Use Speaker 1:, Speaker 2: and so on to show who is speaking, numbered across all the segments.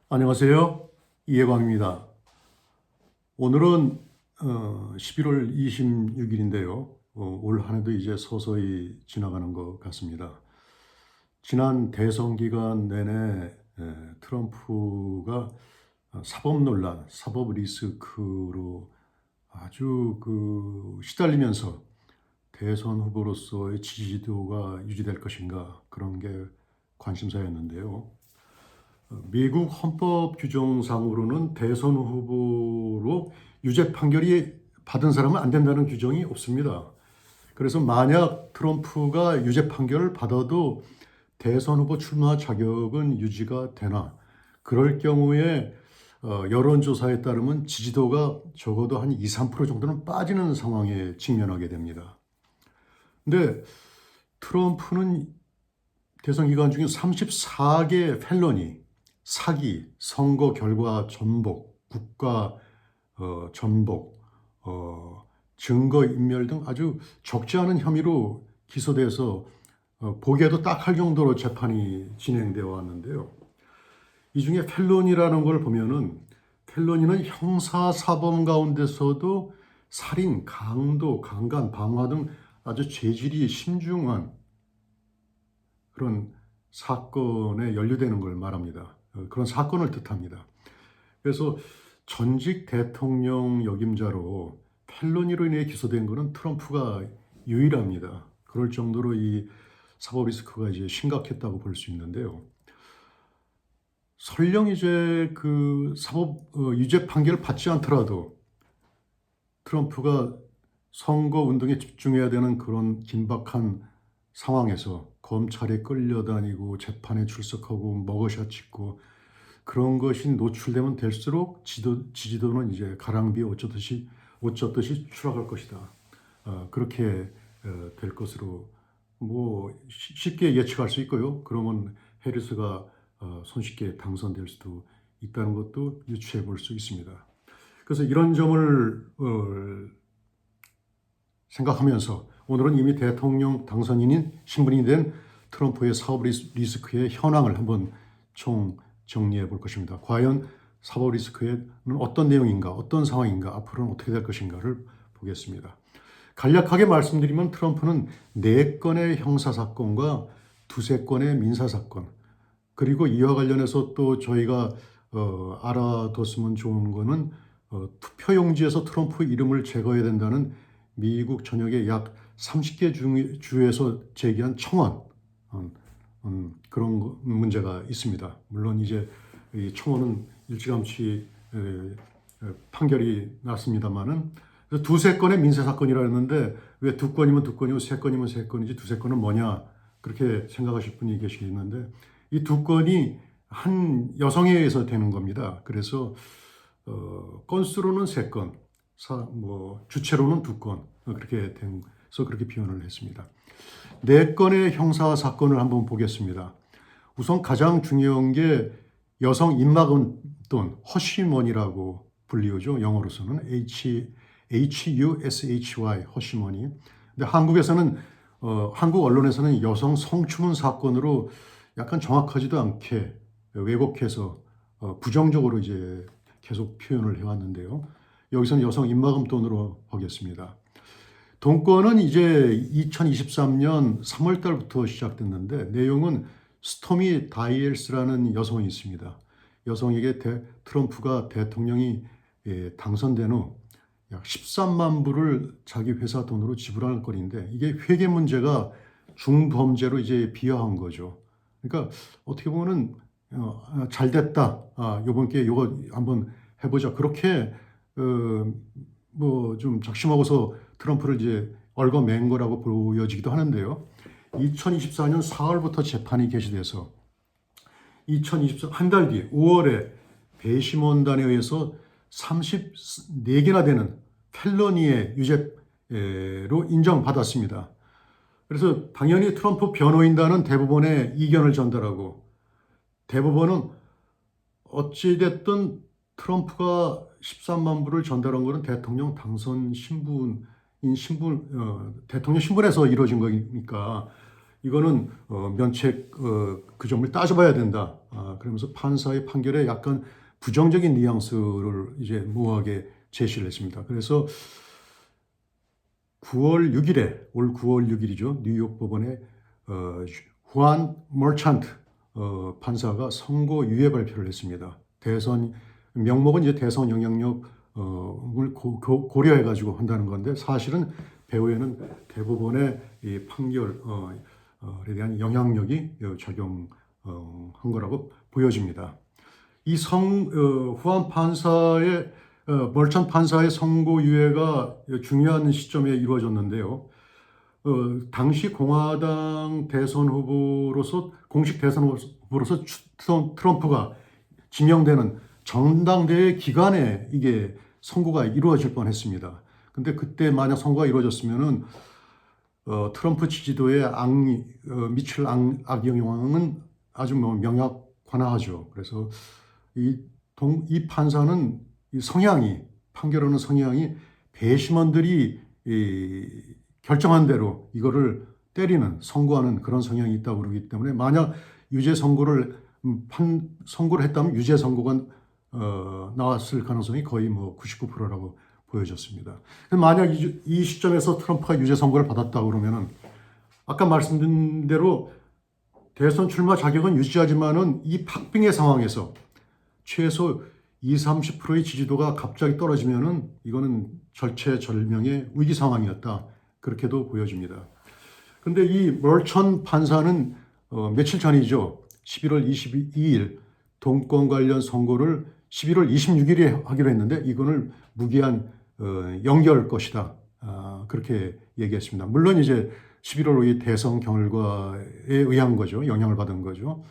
Speaker 1: 안녕하세요. 이해광입니다. 오늘은 11월 26일인데요. 올 한 해도 이제 서서히 지나가는 것 같습니다. 지난 대선 기간 내내 트럼프가 사법 논란, 사법 리스크로 아주 시달리면서 대선 후보로서의 지지도가 유지될 것인가 그런 게 관심사였는데요. 미국 헌법 규정상으로는 대선 후보로 유죄 판결이 받은 사람은 안 된다는 규정이 없습니다. 그래서 만약 트럼프가 유죄 판결을 받아도 대선 후보 출마 자격은 유지가 되나? 그럴 경우에 여론조사에 따르면 지지도가 적어도 한 2, 3% 정도는 빠지는 상황에 직면하게 됩니다. 근데 트럼프는 대선 기간 중에 34개 felony, 사기, 선거 결과 전복, 국가 전복, 증거 인멸 등 아주 적지 않은 혐의로 기소돼서 보기에도 딱할 정도로 재판이 진행되어 왔는데요. 이 중에 펠론이라는 걸 보면은 펠론이는 형사 사범 가운데서도 살인, 강도, 강간, 방화 등 아주 죄질이 심중한 그런 사건에 연루되는 걸 말합니다. 그런 사건을 뜻합니다. 그래서 전직 대통령 역임자로 펠로니로 인해 기소된 것은 트럼프가 유일합니다. 그럴 정도로 이 사법 리스크가 이제 심각했다고 볼 수 있는데요. 설령 이제 그 사법 유죄 판결을 받지 않더라도 트럼프가 선거 운동에 집중해야 되는 그런 긴박한 상황에서 검찰에 끌려다니고 재판에 출석하고 머그샷 찍고 그런 것이 노출되면 될수록 지지도는 이제 가랑비에 옷 젖듯이 추락할 것이다. 그렇게 될 것으로 뭐 쉽게 예측할 수 있고요. 그러면 해리스가 손쉽게 당선될 수도 있다는 것도 유추해 볼 수 있습니다. 그래서 이런 점을 생각하면서 오늘은 이미 대통령 당선인인 신분이 된 트럼프의 사법 리스크의 현황을 한번 총 정리해 볼 것입니다. 과연 사법 리스크에는 어떤 내용인가, 어떤 상황인가, 앞으로는 어떻게 될 것인가를 보겠습니다. 간략하게 말씀드리면 트럼프는 4건의 형사사건과 2~3건의 민사사건, 그리고 이와 관련해서 또 저희가 알아뒀으면 좋은 거는 투표용지에서 트럼프 이름을 제거해야 된다는 미국 전역의 약 30개 주에서 제기한 청원, 그런 문제가 있습니다. 물론 이제 이 청원은 일찌감치 판결이 났습니다만은 2~3건의 민사 사건이라 했는데 왜 2건이면 2건이고 3건이면 3건이지 2~3건은 뭐냐 그렇게 생각하실 분이 계시겠는데 이 2건이 한 여성에 의해서 되는 겁니다. 그래서 건수로는 3건, 주체로는 2건 그렇게 돼서 그렇게 표현을 했습니다. 4건의 형사 사건을 한번 보겠습니다. 우선 가장 중요한 게 여성 입막음돈 허쉬머니라고 불리우죠. 영어로서는 HUSHY 허쉬머니. 근데 한국에서는 한국 언론에서는 여성 성추문 사건으로 약간 정확하지도 않게 왜곡해서 부정적으로 이제 계속 표현을 해왔는데요. 여기서는 여성 입막음돈으로 보겠습니다. 동건은 이제 2023년 3월 달부터 시작됐는데 내용은 스토미 다이엘스라는 여성이 있습니다. 여성에게 트럼프가 대통령이 당선된 후 약 13만 불을 자기 회사 돈으로 지불하는 건인데 이게 회계 문제가 중범죄로 이제 비화한 거죠. 그러니까 어떻게 보면은 잘 됐다. 이번 기회에 이거 한번 해보자. 그렇게 뭐 좀 작심하고서 트럼프를 이제 얽어맨 거라고 보여지기도 하는데요. 2024년 4월부터 재판이 개시돼서 2024 한 달 뒤 5월에 배심원단에 의해서 34개나 되는 펠러니의 유죄로 인정받았습니다. 그래서 당연히 트럼프 변호인단은 대법원에 이견을 전달하고 대법원은 어찌됐든 트럼프가 13만 불을 전달한 것은 대통령 당선 대통령 신분에서 이루어진 거니까 이거는 면책 그 점을 따져봐야 된다. 그러면서 판사의 판결에 약간 부정적인 뉘앙스를 이제 모호하게 제시를 했습니다. 그래서 9월 6일에 올 9월 6일이죠. 뉴욕 법원에 후안 머찬트 판사가 선고유예 발표를 했습니다. 대선 명목은 이제 대선 영향력을 고려해 가지고 한다는 건데 사실은 배후에는 대법원의 이 판결에 대한 영향력이 적용한 거라고 보여집니다. 이 후안 판사의 멀찬 판사의 선고유예가 중요한 시점에 이루어졌는데요. 당시 공화당 대선 후보로서 공식 대선 후보로서 트럼프가 지명되는 전당대회 기간에 이게 선고가 이루어질 뻔했습니다. 근데 그때 만약 선고가 이루어졌으면은 트럼프 지지도에 미칠 악영향은 아주 뭐 명확관하죠. 그래서 이 판사는 이 성향이 판결하는 성향이 배심원들이 결정한 대로 이거를 때리는 선고하는 그런 성향이 있다고 그러기 때문에 만약 유죄 선고를 했다면 유죄 선고가 나왔을 가능성이 거의 뭐 99%라고 보여졌습니다. 만약 이 시점에서 트럼프가 유죄 선고를 받았다 그러면은 아까 말씀드린 대로 대선 출마 자격은 유지하지만은 이 박빙의 상황에서 최소 20-30%의 지지도가 갑자기 떨어지면은 이거는 절체절명의 위기 상황이었다. 그렇게도 보여집니다. 근데 이 멀천 판사는 며칠 전이죠. 11월 22일 동권 관련 선고를 11월 26일에 하기로 했는데 이거는 무기한 연기할 것이다. 그렇게 얘기했습니다. 물론 이제 11월 5일 대선 결과에 의한 거죠. 영향을 받은 거죠.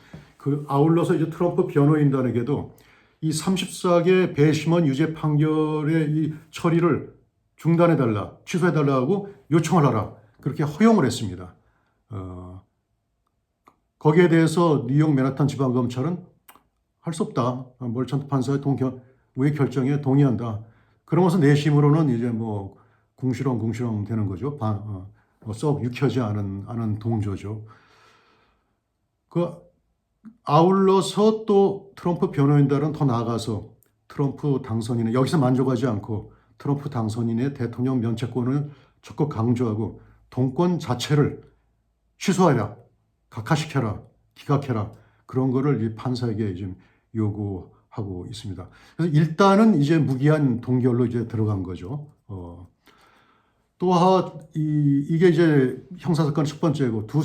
Speaker 1: 아울러서 이제 트럼프 변호인단에게도 이 34개 배심원 유죄 판결의 이 처리를 중단해달라, 취소해달라고 요청을 하라. 그렇게 허용을 했습니다. 거기에 대해서 뉴욕 맨하탄 지방검찰은 할 수 없다. 멀찬트 판사의 왜 결정에 동의한다. 그러면서 내심으로는 이제 뭐 궁시렁 되는 거죠. 썩 유쾌하지 않은 동조죠. 아울러서 또 트럼프 변호인단은 더 나아가서 트럼프 당선인의 여기서 만족하지 않고 트럼프 당선인의 대통령 면책권을 적극 강조하고 동권 자체를 취소하라, 각하시켜라, 기각해라 그런 거를 이 판사에게 지금 요구하고 있습니다. 그래서 일단은 이제 무기한 동결로 이제 들어간 거죠. 이게 이제 형사사건 첫 번째고 두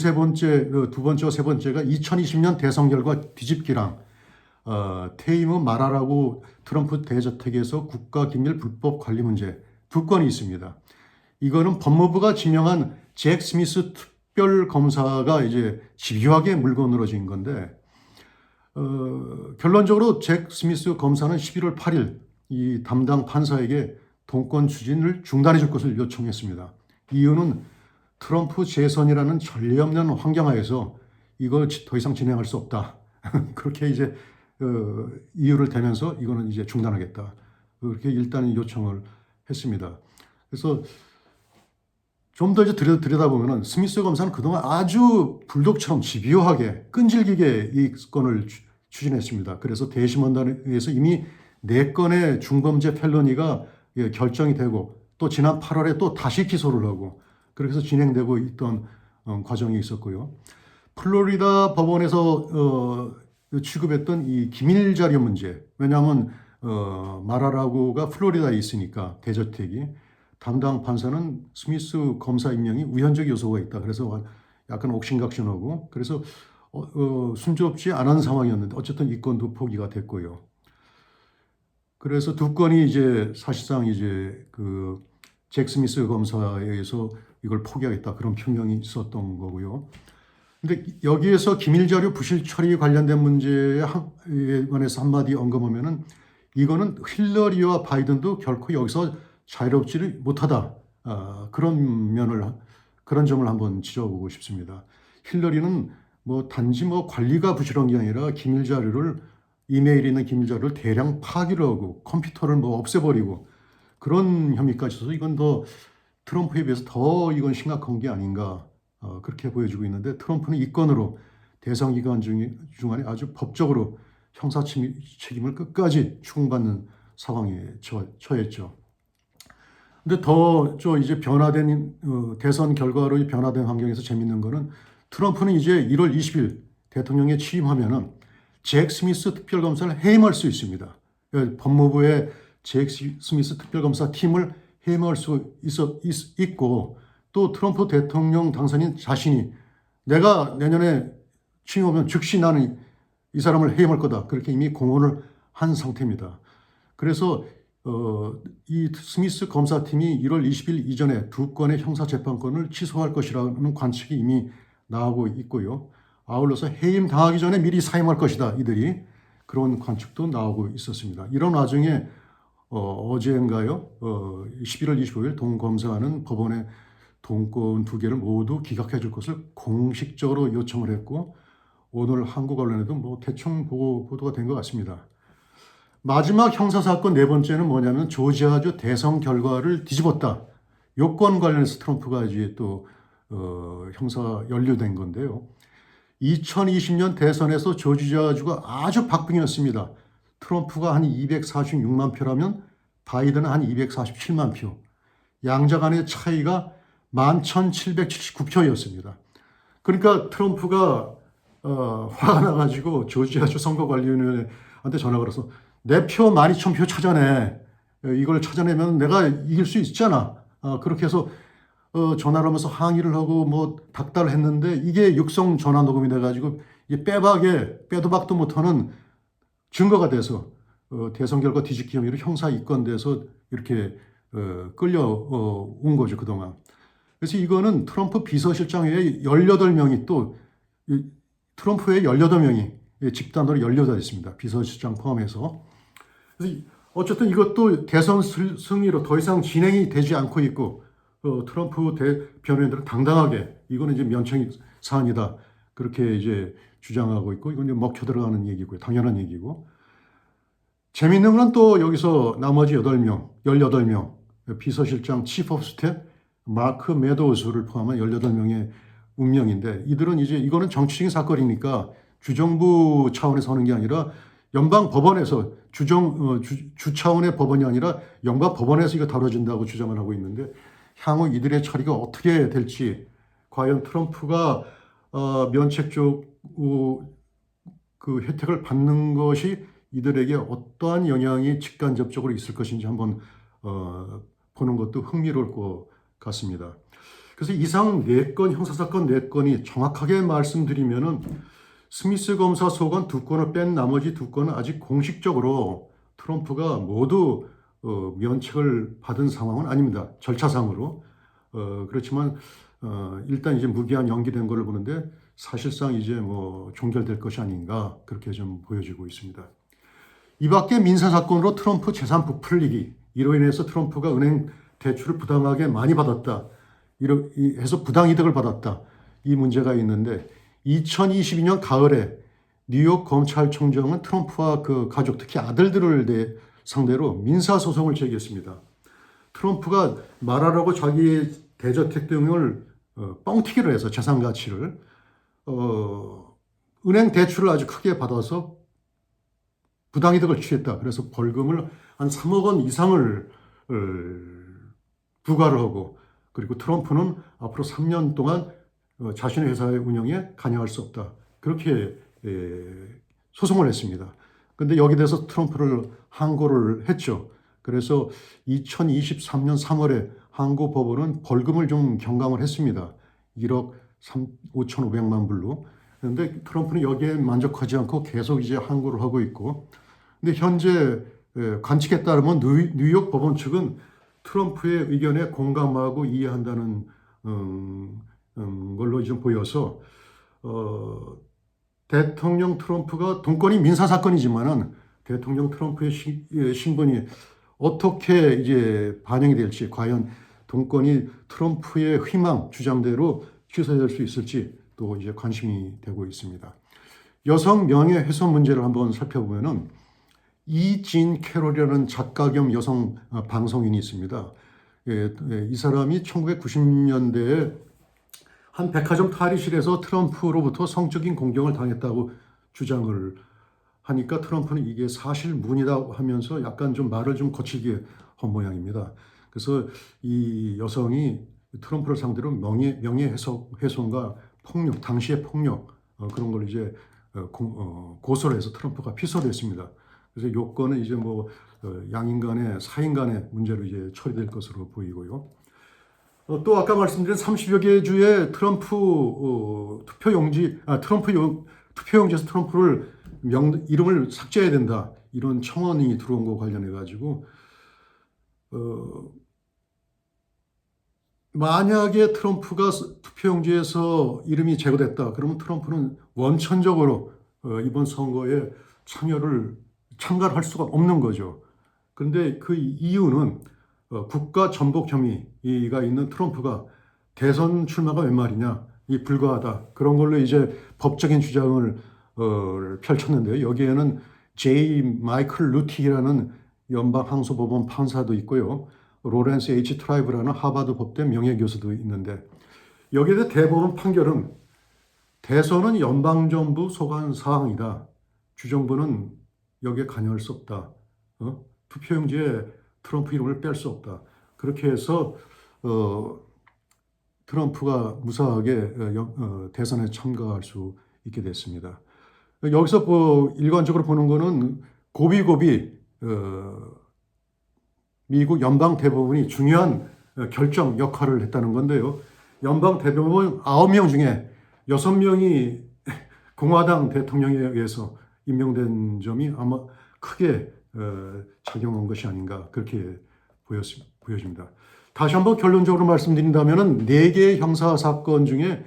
Speaker 1: 번째와 세 번째가 2020년 대선 결과 뒤집기랑 퇴임 후 말하라고 트럼프 대저택에서 국가기밀 불법 관리 문제 두 건이 있습니다. 이거는 법무부가 지명한 잭 스미스 특별검사가 이제 집요하게 물고 늘어진 건데 결론적으로 잭 스미스 검사는 11월 8일 이 담당 판사에게 동권 추진을 중단해 줄 것을 요청했습니다. 이유는 트럼프 재선이라는 전례 없는 환경하에서 이걸 더 이상 진행할 수 없다. 그렇게 이제 이유를 대면서 이거는 이제 중단하겠다. 그렇게 일단 요청을 했습니다. 그래서 좀 더 이제 들여다보면은 스미스 검사는 그동안 아주 불독처럼 집요하게 끈질기게 이 건을 추진했습니다. 그래서 대심원단에 의해서 이미 4건의 중범죄 펠러니가 결정이 되고 또 지난 8월에 또 다시 기소를 하고 그렇게 해서 진행되고 있던 과정이 있었고요. 플로리다 법원에서 취급했던 이 기밀 자료 문제, 왜냐하면 마라라고가 플로리다에 있으니까 대저택이 담당 판사는 스미스 검사 임명이 우연적 요소가 있다. 그래서 약간 옥신각신하고 그래서 순조롭지 않은 상황이었는데 어쨌든 이 건도 포기가 됐고요. 그래서 두 건이 이제 사실상 이제 잭 스미스 검사에 의해서 이걸 포기하겠다 그런 표명이 있었던 거고요. 근데 여기에서 기밀자료 부실 처리 관련된 문제에 관해서 한마디 언급하면은 이거는 힐러리와 바이든도 결코 여기서 자유롭지를 못하다. 그런 점을 한번 지적하고 싶습니다. 힐러리는 단지 관리가 부실한 게 아니라 이메일에 있는 기밀 자료를 대량 파기를 하고 컴퓨터를 없애버리고 그런 혐의까지 있어서 이건 더 트럼프에 비해서 더 이건 심각한 게 아닌가 그렇게 보여지고 있는데 트럼프는 이 건으로 대선 기간 중간에 아주 법적으로 형사 책임을 끝까지 추궁받는 상황에 처했죠. 근데 더 이제 변화된 대선 결과로 변화된 환경에서 재밌는 거는 트럼프는 이제 1월 20일 대통령에 취임하면은 잭 스미스 특별검사를 해임할 수 있습니다. 법무부의 잭 스미스 특별검사 팀을 해임할 수 있고 또 트럼프 대통령 당선인 자신이 내가 내년에 취임하면 즉시 나는 이 사람을 해임할 거다. 그렇게 이미 공언을 한 상태입니다. 그래서 이 스미스 검사팀이 1월 20일 이전에 두 건의 형사재판권을 취소할 것이라는 관측이 이미 나오고 있고요. 아울러서 해임 당하기 전에 미리 사임할 것이다. 이들이 그런 관측도 나오고 있었습니다. 이런 와중에 어제인가요? 11월 25일 동검사는 법원에 동권 두 개를 모두 기각해 줄 것을 공식적으로 요청을 했고 오늘 한국 언론에도 뭐 대충 보도가 된 것 같습니다. 마지막 형사사건 네 번째는 뭐냐면 조지아주 대선 결과를 뒤집었다. 요건 관련해서 트럼프가 이제 또 형사 연루된 건데요. 2020년 대선에서 조지아주가 아주 박빙이었습니다. 트럼프가 한 246만 표라면 바이든은 한 247만 표. 양자 간의 차이가 11,779표였습니다. 그러니까 트럼프가 화가 나가지고 조지아주 선거관리위원회한테 전화 걸어서 내 표 12,000표 찾아내. 이걸 찾아내면 내가 이길 수 있잖아. 그렇게 해서 전화를 하면서 항의를 하고 뭐 닥달을 했는데 이게 육성 전화 녹음이 돼가지고 이게 빼도 박도 못하는 증거가 돼서 대선 결과 뒤집기 혐의로 형사 입건돼서 이렇게 끌려온 거죠, 그동안. 그래서 이거는 트럼프 비서실장 외에 18명이 또 트럼프의 18명이 집단으로 연루되어 있습니다. 비서실장 포함해서. 그래서 어쨌든 이것도 대선 승리로 더 이상 진행이 되지 않고 있고 트럼프 변호인들은 당당하게 이거는 이제 면책 사안이다. 그렇게 이제 주장하고 있고 이건 이제 먹혀 들어가는 얘기고요. 당연한 얘기고. 재밌는 건 또 여기서 나머지 18명 비서실장 치프 오브 스텝 마크 메도우스를 포함한 18명의 운명인데 이들은 이제 이거는 정치적인 사건이니까 주정부 차원에서 하는 게 아니라 연방 법원에서 주 차원의 법원이 아니라 연방 법원에서 이거 다뤄진다고 주장을 하고 있는데 향후 이들의 처리가 어떻게 될지 과연 트럼프가 면책적 그 혜택을 받는 것이 이들에게 어떠한 영향이 직간접적으로 있을 것인지 한번 보는 것도 흥미로울 것 같습니다. 그래서 이상 4건 형사사건 4건이 정확하게 말씀드리면은 스미스 검사 소관 2건을 뺀 나머지 2건은 아직 공식적으로 트럼프가 모두 면책을 받은 상황은 아닙니다. 절차상으로. 그렇지만 일단 이제 무기한 연기된 거를 보는데 사실상 이제 뭐 종결될 것이 아닌가 그렇게 좀 보여지고 있습니다. 이 밖에 민사사건으로 트럼프 재산 부풀리기, 이로 인해서 트럼프가 은행 대출을 부당하게 많이 받았다. 해서 부당이득을 받았다. 이 문제가 있는데 2022년 가을에 뉴욕 검찰총장은 트럼프와 그 가족, 특히 아들들을 상대로 민사소송을 제기했습니다. 트럼프가 말하라고 자기 대저택 등을 뻥튀기를 해서 재산 가치를 은행 대출을 아주 크게 받아서 부당이득을 취했다. 그래서 벌금을 한 3억 원 이상을 부과를 하고 그리고 트럼프는 앞으로 3년 동안 자신의 회사의 운영에 관여할 수 없다. 그렇게 소송을 했습니다. 그런데 여기 대해서 트럼프를 항고를 했죠. 그래서 2023년 3월에 항고 법원은 벌금을 좀 경감을 했습니다. 1억 5,500만 불로. 그런데 트럼프는 여기에 만족하지 않고 계속 이제 항고를 하고 있고. 근데 현재 관측에 따르면 뉴욕 법원 측은 트럼프의 의견에 공감하고 이해한다는 걸로 좀 보여서 대통령 트럼프가 동권이 민사 사건이지만은 대통령 트럼프의 신분이 어떻게 이제 반영이 될지 과연 동권이 트럼프의 희망 주장대로 취소될 수 있을지 또 이제 관심이 되고 있습니다. 여성 명예훼손 문제를 한번 살펴보면은 이진 캐롤이라는 작가 겸 여성 방송인이 있습니다. 이 사람이 1990년대에 한 백화점 탈의실에서 트럼프로부터 성적인 공격을 당했다고 주장을 하니까 트럼프는 이게 사실무근이다 하면서 약간 좀 말을 좀 거칠게 한 모양입니다. 그래서 이 여성이 트럼프를 상대로 명예훼손과 폭력, 당시의 폭력 그런 걸 이제 고소를 해서 트럼프가 피소를 했습니다. 그래서 요건은 이제 뭐 양인 간의 사인 간의 문제로 이제 처리될 것으로 보이고요. 또 아까 말씀드린 30여 개 주의 트럼프 투표용지에서 트럼프를 이름을 삭제해야 된다 이런 청원이 들어온 거 관련해 가지고 만약에 트럼프가 투표용지에서 이름이 제거됐다 그러면 트럼프는 원천적으로 이번 선거에 참가를 할 수가 없는 거죠. 그런데 그 이유는 국가 전복 혐의가 있는 트럼프가 대선 출마가 웬 말이냐, 이 불가하다 그런 걸로 이제 법적인 주장을 펼쳤는데요. 여기에는 J. 마이클 루티라는 연방항소법원 판사도 있고요. 로렌스 H. 트라이브라는 하버드 법대 명예교수도 있는데 여기에 대해 대법원 판결은 대선은 연방정부 소관 사항이다. 주정부는 여기에 관여할 수 없다. 투표용지에 트럼프 이름을 뺄 수 없다. 그렇게 해서 트럼프가 무사하게 대선에 참가할 수 있게 됐습니다. 여기서 일관적으로 보는 거는 고비고비 미국 연방 대법원이 중요한 결정 역할을 했다는 건데요. 연방 대법원 9명 중에 6명이 공화당 대통령에 의해서 임명된 점이 아마 크게 작용한 것이 아닌가 그렇게 보여집니다. 다시 한번 결론적으로 말씀드린다면 4개의 형사 사건 중에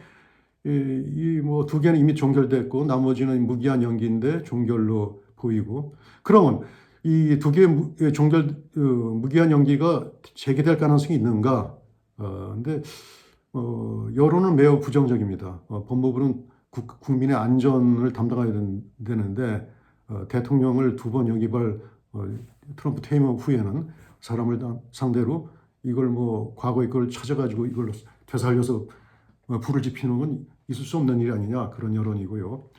Speaker 1: 이 뭐 2개는 이미 종결됐고 나머지는 무기한 연기인데 종결로 보이고 그러면 이 2개의 무기한 연기가 재개될 가능성이 있는가? 근데 여론은 매우 부정적입니다. 법무부는 국민의 안전을 담당해야 되는데 대통령을 2번 영입할 트럼프 퇴임 후에는 사람을 상대로 이걸 뭐 과거의 걸 찾아가지고 이걸 되살려서 불을 지피는 건 있을 수 없는 일이 아니냐 그런 여론이고요.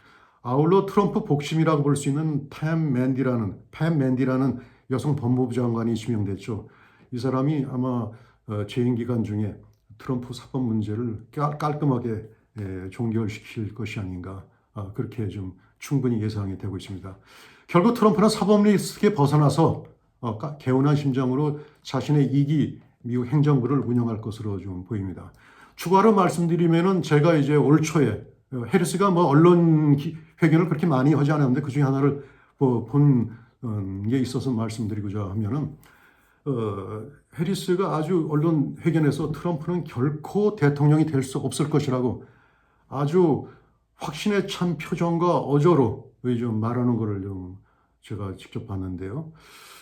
Speaker 1: 아울러 트럼프 복심이라고 볼 수 있는 팸 맨디라는 여성 법무부 장관이 지명됐죠. 이 사람이 아마 재임 기간 중에 트럼프 사법 문제를 깔끔하게 종결시킬 것이 아닌가 그렇게 좀 충분히 예상이 되고 있습니다. 결국 트럼프는 사법 리스크에 벗어나서 개운한 심정으로 자신의 2기 미국 행정부를 운영할 것으로 좀 보입니다. 추가로 말씀드리면은 제가 이제 올 초에 해리스가 뭐 언론 회견을 그렇게 많이 하지 않았는데 그 중에 하나를 본 게 있어서 말씀드리고자 하면은 해리스가 아주 언론 회견에서 트럼프는 결코 대통령이 될 수 없을 것이라고 아주 확신에 찬 표정과 어조로 좀 말하는 것을 좀 제가 직접 봤는데요.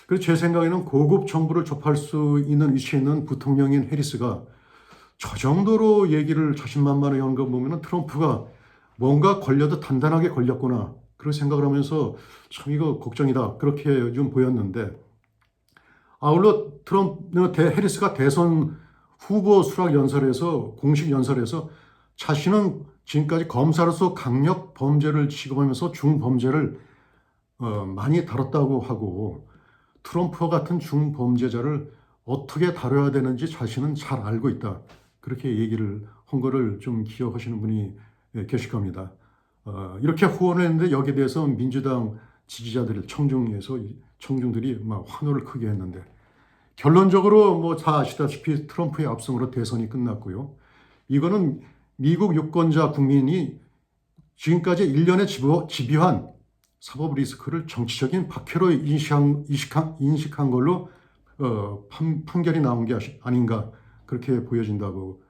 Speaker 1: 그래서 제 생각에는 고급 정부를 접할 수 있는 위치에 있는 부통령인 해리스가 저 정도로 얘기를 자신만만하게 하는 거 보면 트럼프가 뭔가 걸려도 단단하게 걸렸구나 그런 생각을 하면서 참 이거 걱정이다 그렇게 좀 보였는데 아울러 해리스가 대선 후보 수락 연설에서 공식 연설에서 자신은 지금까지 검사로서 강력 범죄를 취급하면서 중범죄를 많이 다뤘다고 하고 트럼프와 같은 중범죄자를 어떻게 다뤄야 되는지 자신은 잘 알고 있다. 그렇게 얘기를 한 거를 좀 기억하시는 분이 계실 겁니다. 이렇게 후원을 했는데 여기에 대해서 민주당 지지자들, 청중들이 막 환호를 크게 했는데 결론적으로 뭐 다 아시다시피 트럼프의 압승으로 대선이 끝났고요. 이거는 미국 유권자 국민이 지금까지 1년에 집요한 사법 리스크를 정치적인 박해로 인식한 걸로 판결이 나온 게 아닌가 그렇게 보여진다고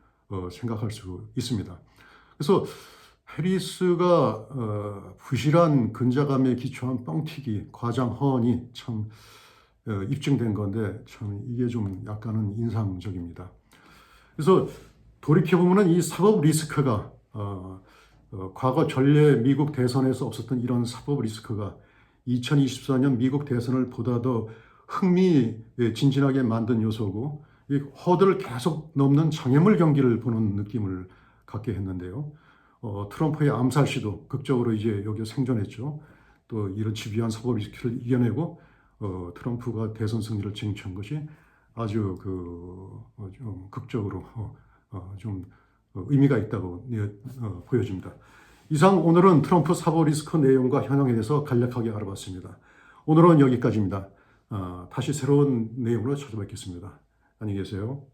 Speaker 1: 생각할 수 있습니다. 그래서 해리스가 부실한 근자감에 기초한 뻥튀기, 과장 허언이 참 입증된 건데 참 이게 좀 약간은 인상적입니다. 그래서 돌이켜보면 이 사법 리스크가 과거 전례 미국 대선에서 없었던 이런 사법 리스크가 2024년 미국 대선을 보다 더 흥미진진하게 만든 요소고 이 허들을 계속 넘는 장애물 경기를 보는 느낌을 갖게 했는데요. 트럼프의 암살 시도 극적으로 이제 여기서 생존했죠. 또 이런 집요한 사법 리스크를 이겨내고 트럼프가 대선 승리를 쟁취한 것이 아주 좀 극적으로 좀 의미가 있다고 보여집니다. 이상 오늘은 트럼프 사법 리스크 내용과 현황에 대해서 간략하게 알아봤습니다. 오늘은 여기까지입니다. 다시 새로운 내용으로 찾아뵙겠습니다. 안녕히 계세요.